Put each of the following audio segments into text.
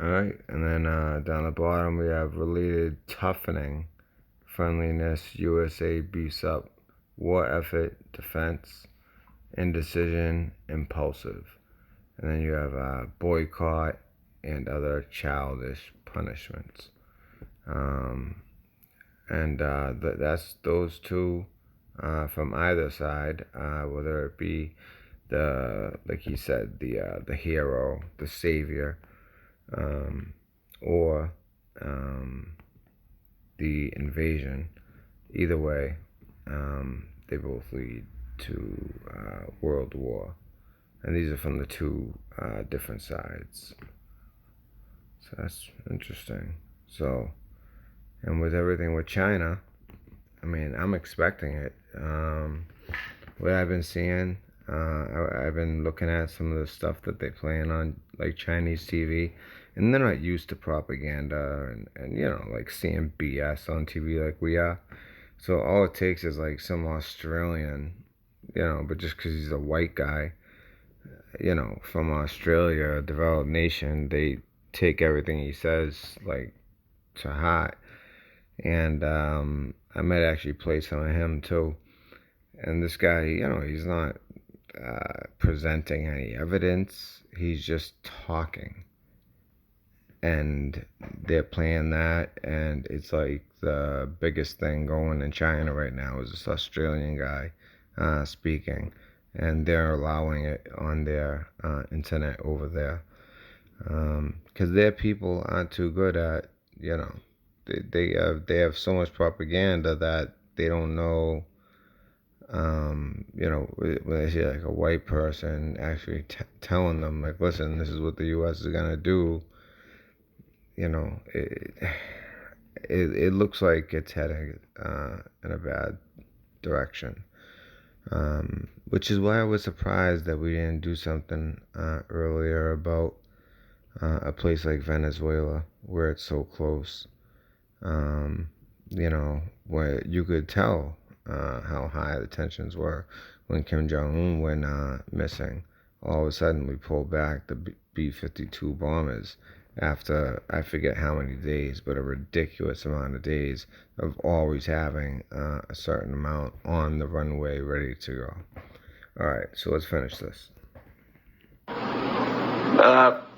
Alright, and then down the bottom we have related toughening, friendliness, USA beefs up, war effort, defense, indecision, impulsive. And then you have boycott and other childish punishments. Um, and that's those two from either side, whether it be like he said, the hero, the savior, um, or um, the invasion. Either way, they both lead to world war, and these are from the two different sides. So that's interesting. So, and with everything with China, I mean, I'm expecting it. What I've been seeing, I've been looking at some of the stuff that they playing on like Chinese TV, and they're not used to propaganda and like seeing BS on TV like we are. So all it takes is like some Australian, but just because he's a white guy, from Australia, a developed nation, they take everything he says like to heart. And I might actually play some of him too. And this guy, he's not presenting any evidence. He's just talking. And they're playing that, and it's like the biggest thing going in China right now is this Australian guy speaking, and they're allowing it on their internet over there because their people aren't too good at, they have so much propaganda that they don't know. When they see like a white person actually telling them like, listen, this is what the U.S. is gonna do, it looks like it's heading in a bad direction. Which is why I was surprised that we didn't do something earlier about a place like Venezuela where it's so close. Um, where you could tell how high the tensions were when Kim Jong Un went missing. All of a sudden, we pulled back the B-52 bombers after I forget how many days, but a ridiculous amount of days of always having a certain amount on the runway ready to go. All right, so let's finish this.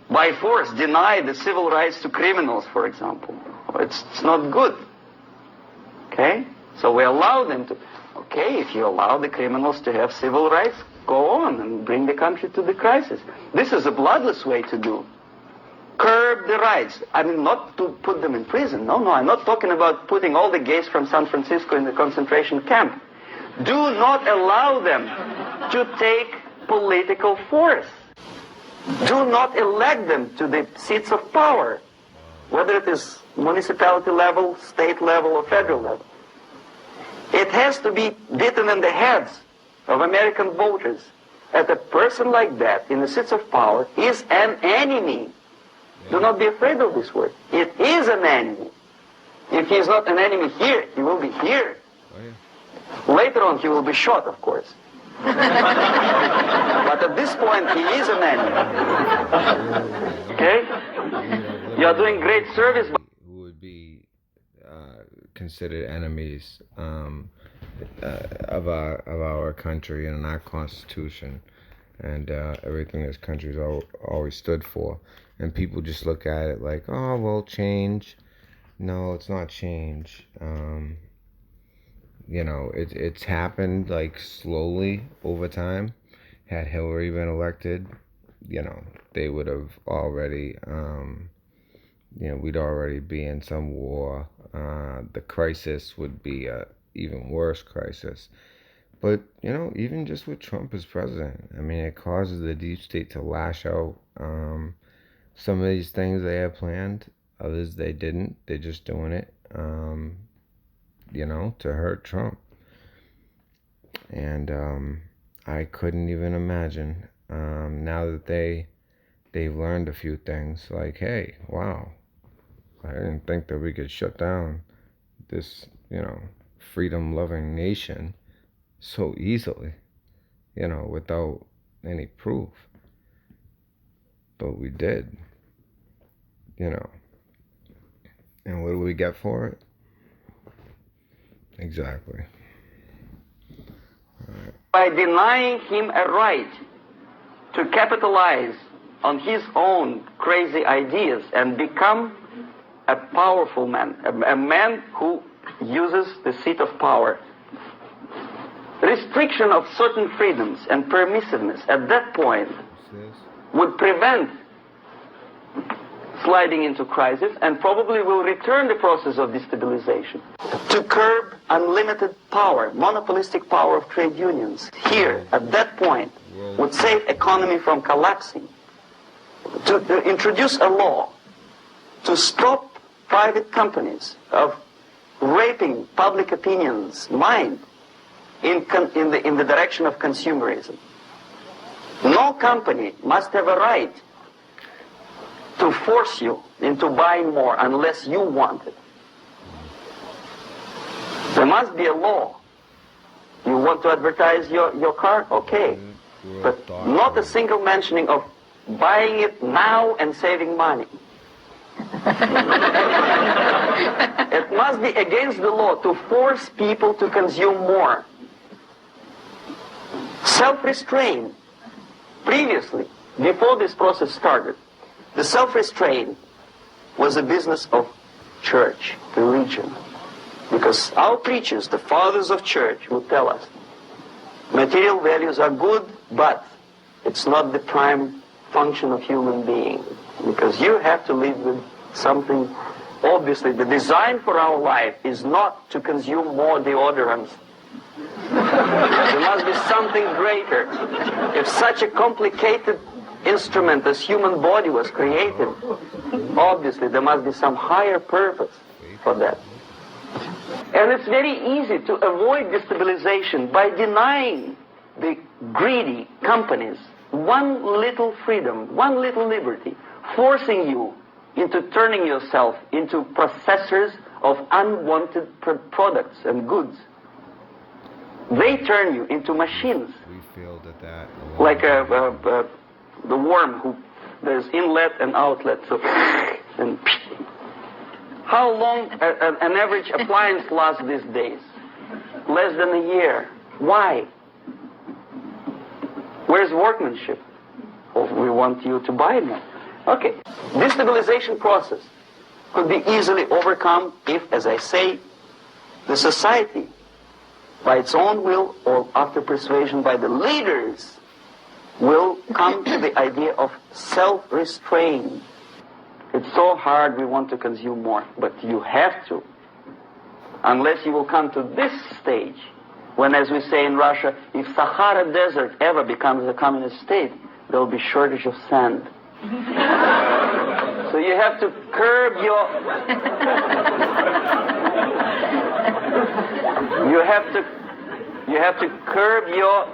By force, deny the civil rights to criminals, for example. It's not good. Okay? So we allow them to. Okay, if you allow the criminals to have civil rights, go on and bring the country to the crisis. This is a bloodless way to do. Curb the rights. I mean, not to put them in prison. No, I'm not talking about putting all the gays from San Francisco in the concentration camp. Do not allow them to take political force. Do not elect them to the seats of power, whether it is municipality level, state level, or federal level. It has to be beaten in the heads of American voters that a person like that in the seats of power is an enemy. Do not be afraid of this word. It is an enemy. If he is not an enemy here, he will be here. Later on, he will be shot, of course. But at this point, he is an enemy. Okay? You are doing great service. Who would be considered enemies of our country and our constitution and everything this country's always stood for. And people just look at it like, oh, well, change. No, it's not change. It's happened like slowly over time. Had Hillary been elected, they would have already, we'd already be in some war. The crisis would be a even worse crisis. But, even just with Trump as president, I mean, it causes the deep state to lash out. Some of these things they have planned, others they didn't. They're just doing it, to hurt Trump. And I couldn't even imagine now that they've learned a few things. Like, hey, wow, I didn't think that we could shut down this, freedom-loving nation so easily, without any proof. But we did. you know, and what do we get for it? Exactly. Right. By denying him a right to capitalize on his own crazy ideas and become a powerful man, a man who uses the seat of power. Restriction of certain freedoms and permissiveness at that point would prevent sliding into crisis and probably will return the process of destabilization. To curb unlimited power, monopolistic power of trade unions, here, at that point, would save economy from collapsing. To introduce a law to stop private companies of raping public opinion's mind in the direction of consumerism. No company must have a right to force you into buying more unless you want it. There must be a law. You want to advertise your car? Okay. But not a single mentioning of buying it now and saving money. It must be against the law to force people to consume more. Self-restraint. Previously, before this process started, the self-restraint was a business of church, religion. Because our preachers, the fathers of church, would tell us, material values are good, but it's not the prime function of human being. Because you have to live with something. Obviously, the design for our life is not to consume more deodorants. There must be something greater. If such a complicated instrument as human body was created, obviously there must be some higher purpose for that. And it's very easy to avoid destabilization by denying the greedy companies one little freedom, one little liberty, forcing you into turning yourself into processors of unwanted products and goods. They turn you into machines. We failed at that. Like the worm who there's inlet and outlet. So, and how long an average appliance lasts these days? Less than a year. Why? Where's workmanship? Well, we want you to buy more. Okay. Destabilization process could be easily overcome if, as I say, the society, by its own will or after persuasion by the leaders, will come to the idea of self-restraint. It's so hard, we want to consume more, but you have to. Unless you will come to this stage, when, as we say in Russia, if Sahara Desert ever becomes a communist state, there will be shortage of sand. So you have to curb your... You have to curb your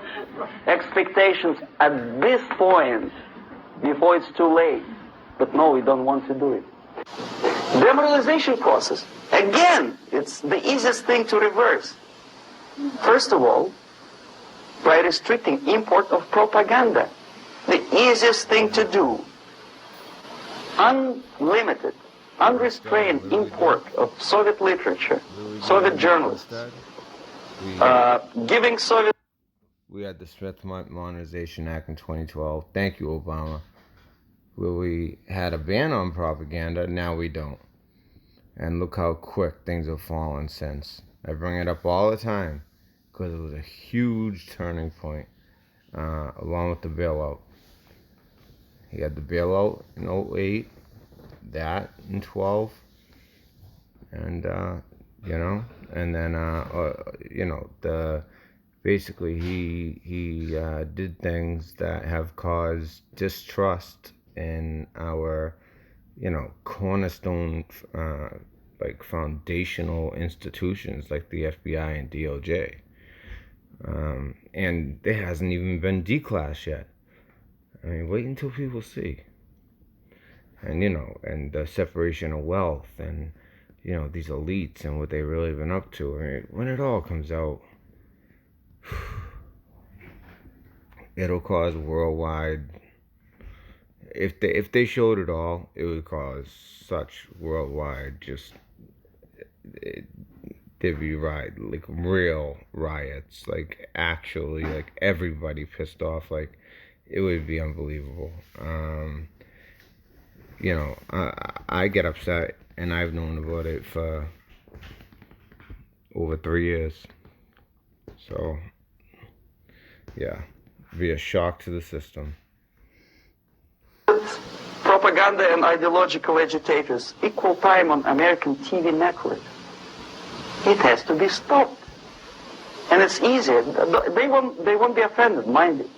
expectations at this point before it's too late. But no, we don't want to do it. Demoralization process. Again, it's the easiest thing to reverse. First of all, by restricting import of propaganda. The easiest thing to do. Unlimited, unrestrained import of Soviet literature, Soviet journalists. Giving Soviet... We had the Smith Modernization Act in 2012. Thank you, Obama. Where we had a ban on propaganda, now we don't. And look how quick things have fallen since. I bring it up all the time because it was a huge turning point, along with the bailout. He had the bailout in 08, that in 12, and and then basically he did things that have caused distrust in our cornerstone foundational institutions like the FBI and DOJ, and there hasn't even been declass yet. I mean, wait until people see. And, and the separation of wealth and, these elites and what they really been up to. I mean, when it all comes out, it'll cause worldwide, if they showed it all, it would cause such worldwide there'd be like real riots, like actually like everybody pissed off, like it would be unbelievable. I get upset, and I've known about it for over 3 years. So yeah, be a shock to the system. Propaganda and ideological agitators equal time on American TV networks. It has to be stopped. And it's easy. They won't be offended, mind you.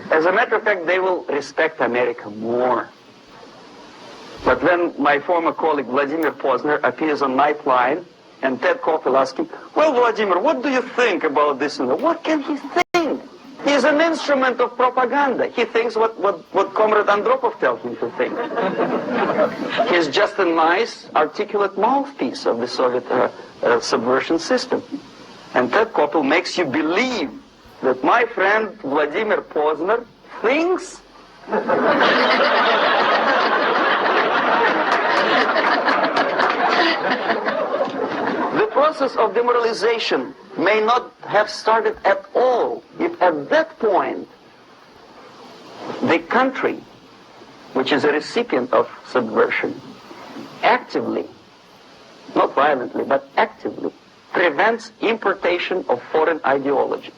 As a matter of fact, they will respect America more. But when my former colleague Vladimir Posner appears on Nightline and Ted Koppel asks him, well, Vladimir, what do you think about this and that? What can he think? He's an instrument of propaganda. He thinks what Comrade Andropov tells him to think. He's just a nice, articulate mouthpiece of the Soviet subversion system. And Ted Koppel makes you believe that my friend Vladimir Posner thinks the process of demoralization may not have started at all if at that point the country, which is a recipient of subversion, actively, not violently, but actively, prevents importation of foreign ideology.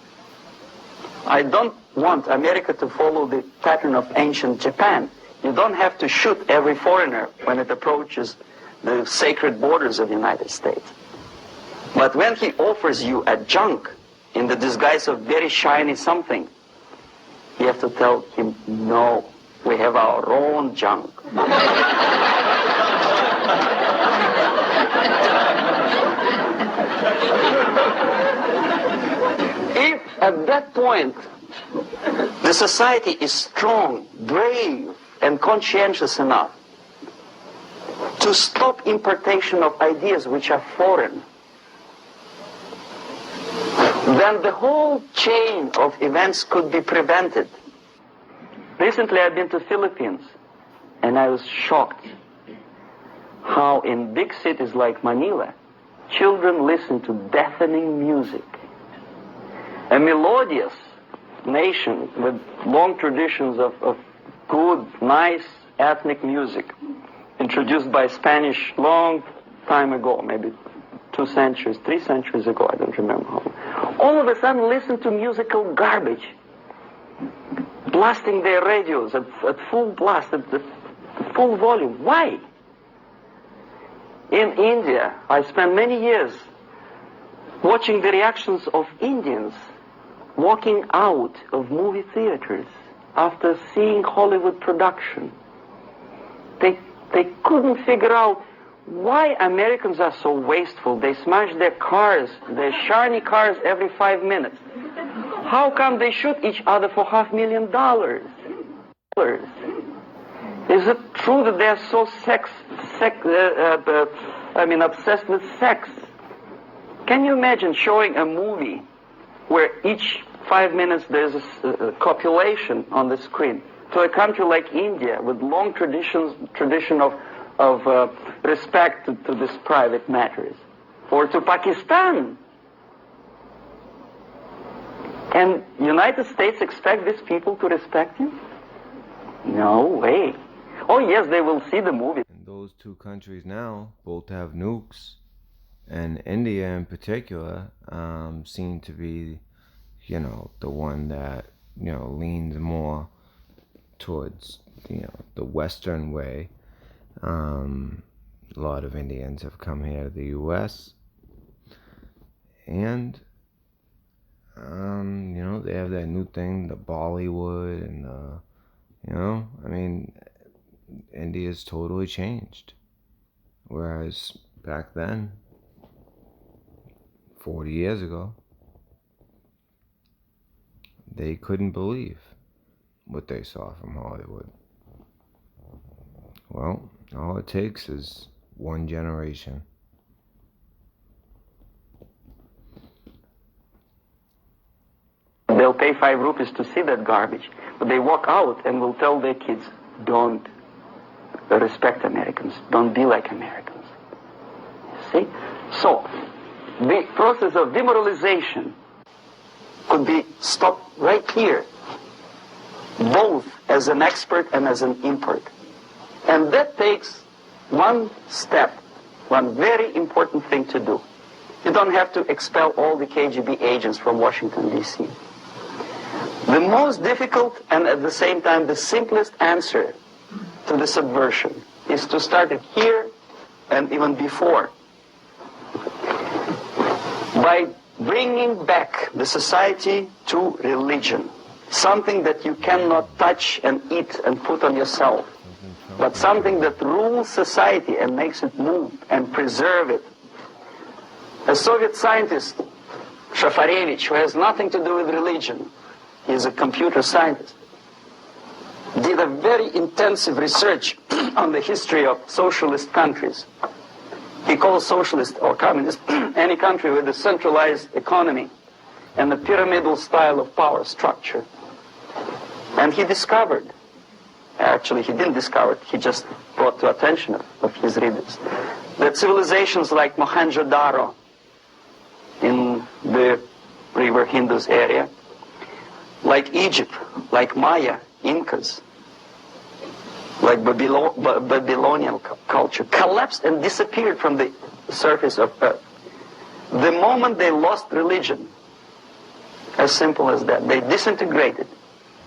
I don't want America to follow the pattern of ancient Japan. You don't have to shoot every foreigner when it approaches the sacred borders of the United States. But when he offers you a junk in the disguise of very shiny something, you have to tell him, no, we have our own junk. If at that point the society is strong, brave, and conscientious enough to stop importation of ideas which are foreign, then the whole chain of events could be prevented. Recently I've been to the Philippines, and I was shocked how in big cities like Manila, children listen to deafening music. A melodious nation with long traditions of good, nice ethnic music, introduced by Spanish long time ago, maybe 2 centuries, 3 centuries ago, I don't remember how long. All of a sudden listen to musical garbage, blasting their radios at full blast, at full volume. Why? In India, I spent many years watching the reactions of Indians walking out of movie theaters after seeing Hollywood production. They couldn't figure out why Americans are so wasteful. They smash their cars, their shiny cars, every 5 minutes. How come they shoot each other for $500,000? Is it true that they're so obsessed with sex? Can you imagine showing a movie where each 5 minutes there's a copulation on the screen to a country like India with long tradition of respect to these private matters, or to Pakistan? And United States expect these people to respect you? No way. Oh yes, they will see the movie. And those two countries now both have nukes, and India in particular seem to be, the one that, leans more towards, the Western way. A lot of Indians have come here to the U.S. and, they have that new thing, the Bollywood, and, India's totally changed. Whereas back then, 40 years ago, they couldn't believe what they saw from Hollywood. Well, all it takes is one generation. They'll pay 5 rupees to see that garbage, but they walk out and will tell their kids, don't respect Americans, don't be like Americans. See? So, the process of demoralization could be stopped right here, both as an expert and as an import. And that takes one step, one very important thing to do. You don't have to expel all the KGB agents from Washington, D.C. The most difficult and at the same time the simplest answer to the subversion is to start it here and even before, by bringing back the society to religion, something that you cannot touch and eat and put on yourself, but something that rules society and makes it move and preserve it. A Soviet scientist, Shafarevich, who has nothing to do with religion, he is a computer scientist, did a very intensive research on the history of socialist countries. He calls socialist or communist any country with a centralized economy and a pyramidal style of power structure. And he discovered, actually he didn't discover it, he just brought to attention of his readers, that civilizations like Mohenjo-Daro in the river Indus area, like Egypt, like Maya, Incas, like Babylonian culture, collapsed and disappeared from the surface of Earth. The moment they lost religion, as simple as that, they disintegrated.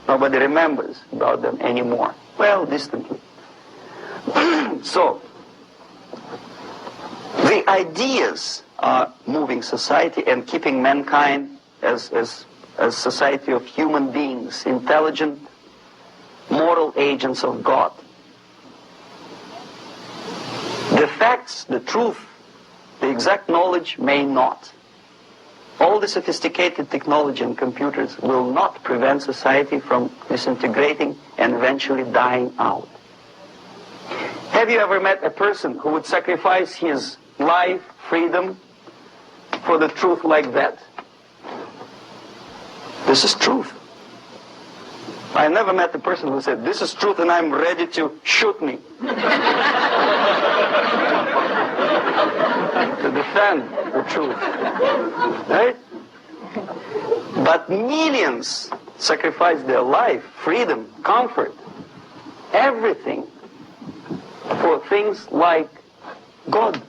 Nobody remembers about them anymore. Well, distantly. So, the ideas are moving society and keeping mankind as society of human beings, intelligent, moral agents of God. The facts, the truth, the exact knowledge may not. All the sophisticated technology and computers will not prevent society from disintegrating and eventually dying out. Have you ever met a person who would sacrifice his life, freedom, for the truth like that? This is truth. I never met a person who said, this is truth and I'm ready to shoot me. To defend the truth. Right? But millions sacrifice their life, freedom, comfort, everything for things like God.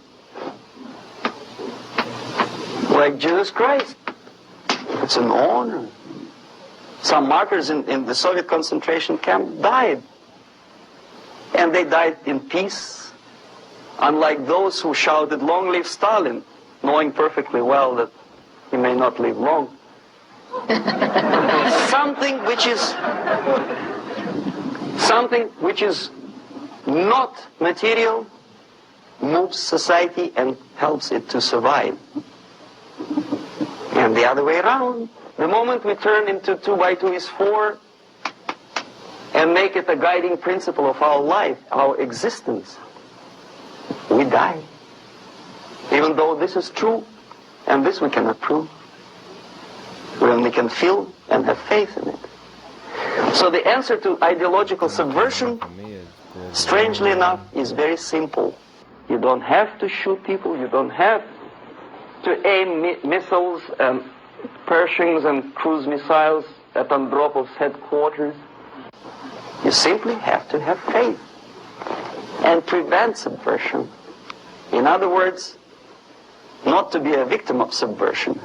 Like Jesus Christ. It's an honor. Some martyrs in the Soviet concentration camp died. And they died in peace, unlike those who shouted, "Long live Stalin," knowing perfectly well that he may not live long. Something which is not material moves society and helps it to survive. And the other way around. The moment we turn into 2 by 2 is 4 and make it a guiding principle of our life, our existence, we die. Even though this is true, and this we cannot prove. We only can feel and have faith in it. So the answer to ideological subversion, strangely enough, is very simple. You don't have to shoot people, you don't have to aim missiles and Pershings and cruise missiles at Andropov's headquarters. You simply have to have faith and prevent subversion. In other words, not to be a victim of subversion.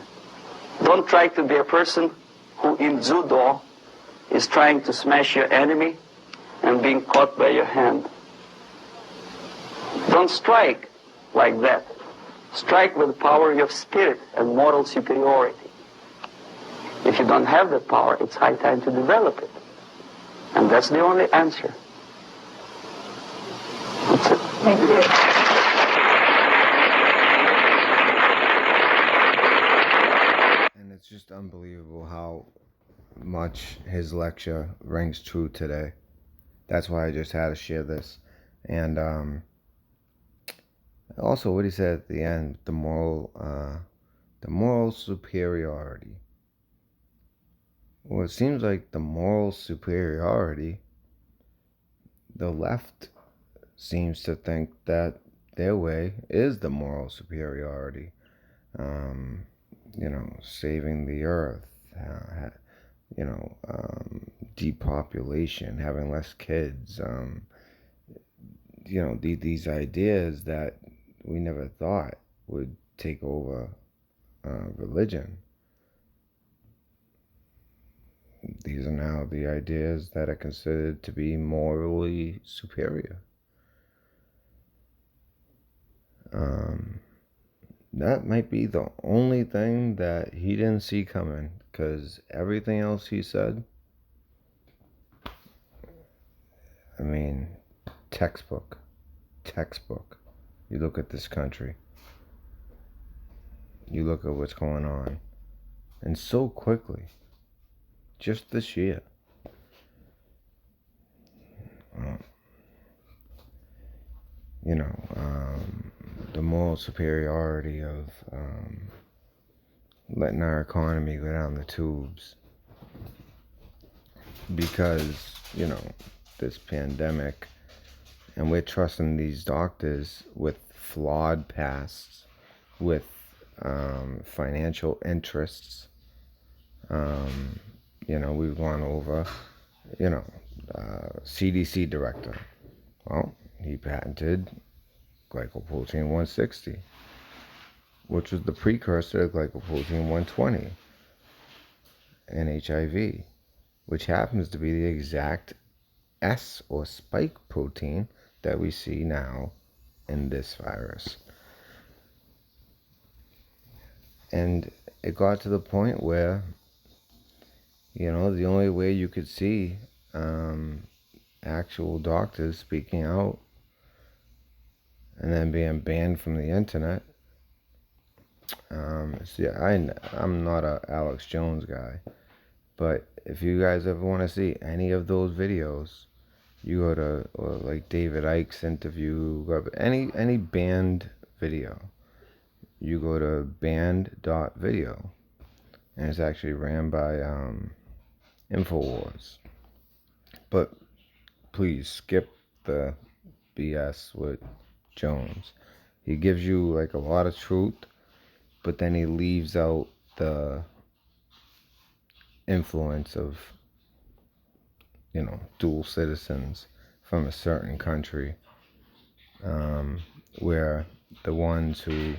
Don't try to be a person who in judo is trying to smash your enemy and being caught by your hand. Don't strike like that. Strike with the power of spirit and moral superiority. If you don't have that power, it's high time to develop it. And that's the only answer. That's it. Thank you. And it's just unbelievable how much his lecture rings true today. That's why I just had to share this. And also what he said at the end, the moral superiority. Well, it seems like the moral superiority the left seems to think that their way is the moral superiority. Um, saving the earth, depopulation, having less kids, these ideas that we never thought would take over religion. These are now the ideas that are considered to be morally superior. That might be the only thing that he didn't see coming, because everything else he said, I mean, textbook. You look at this country, you look at what's going on, and so quickly, just this year. The moral superiority of letting our economy go down the tubes because, this pandemic, and we're trusting these doctors with flawed pasts, with financial interests. We've gone over, CDC director. Well, he patented glycoprotein 160, which was the precursor to glycoprotein 120 and HIV, which happens to be the exact S or spike protein that we see now in this virus. And it got to the point where, the only way you could see actual doctors speaking out and then being banned from the internet. I'm not a Alex Jones guy, but if you guys ever want to see any of those videos, you go to like David Icke's interview, any banned video, you go to banned.video, and it's actually ran by InfoWars. But please skip the BS with Jones. He gives you like a lot of truth, but then he leaves out the influence of, dual citizens from a certain country, where the ones who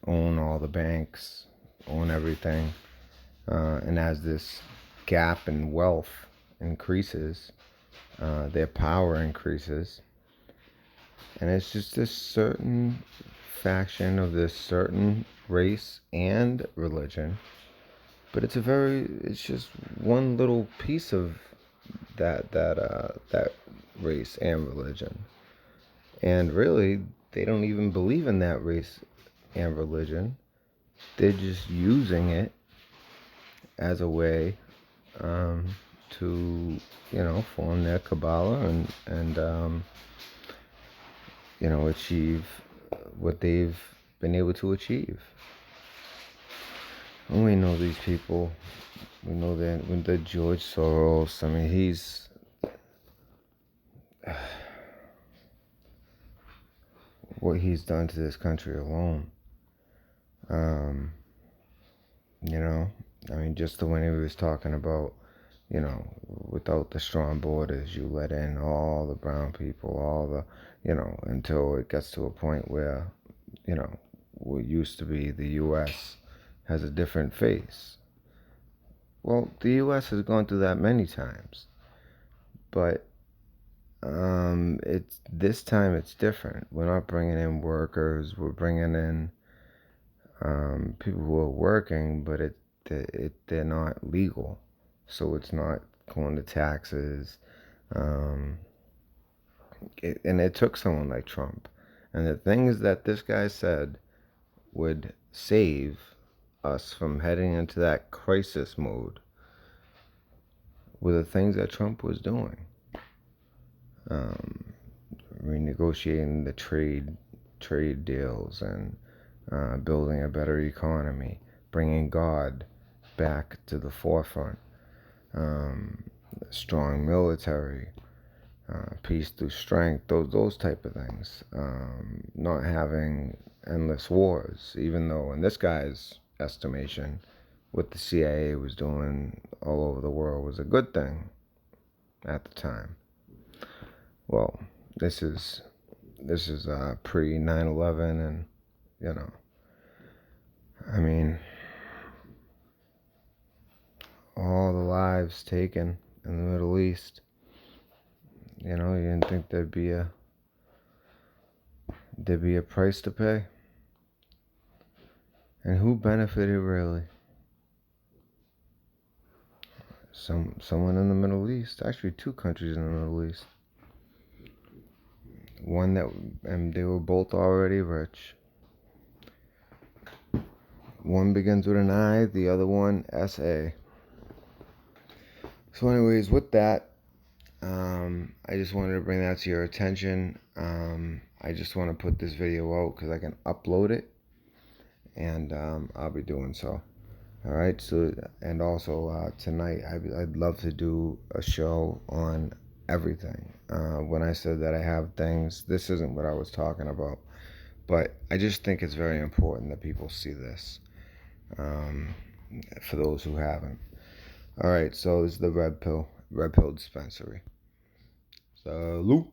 own all the banks, own everything, and as this gap in wealth increases, their power increases, and it's just this certain faction of this certain race and religion, but it's just one little piece of that race and religion, and really they don't even believe in that race and religion. They're just using it as a way to form their Kabbalah and achieve what they've been able to achieve. And we know these people. We know that when the George Soros, I mean, he's what he's done to this country alone. Just the way he was talking about, without the strong borders, you let in all the brown people, all the, until it gets to a point where, what used to be the U.S. has a different face. Well, the U.S. has gone through that many times, but it's this time it's different. We're not bringing in workers. We're bringing in people who are working, but they're not legal, so it's not going to taxes. And it took someone like Trump, and the things that this guy said would save us from heading into that crisis mode were the things that Trump was doing. Renegotiating the trade deals and building a better economy, bringing God back to the forefront, strong military, peace through strength, those type of things. Not having endless wars, even though in this guy's estimation, what the CIA was doing all over the world was a good thing at the time. Well, this is pre 9/11, and you know, I mean, all the lives taken in the Middle East. You know, you didn't think there'd be a price to pay, and who benefited really? Someone in the Middle East. Actually, two countries in the Middle East. One that, and they were both already rich. One begins with an I, the other one S-A. So anyways, with that, I just wanted to bring that to your attention. I just want to put this video out because I can upload it, and I'll be doing so. All right. So, and also tonight, I'd love to do a show on everything. When I said that I have things, this isn't what I was talking about, but I just think it's very important that people see this. For those who haven't. All right. So this is the red pill dispensary. Salute.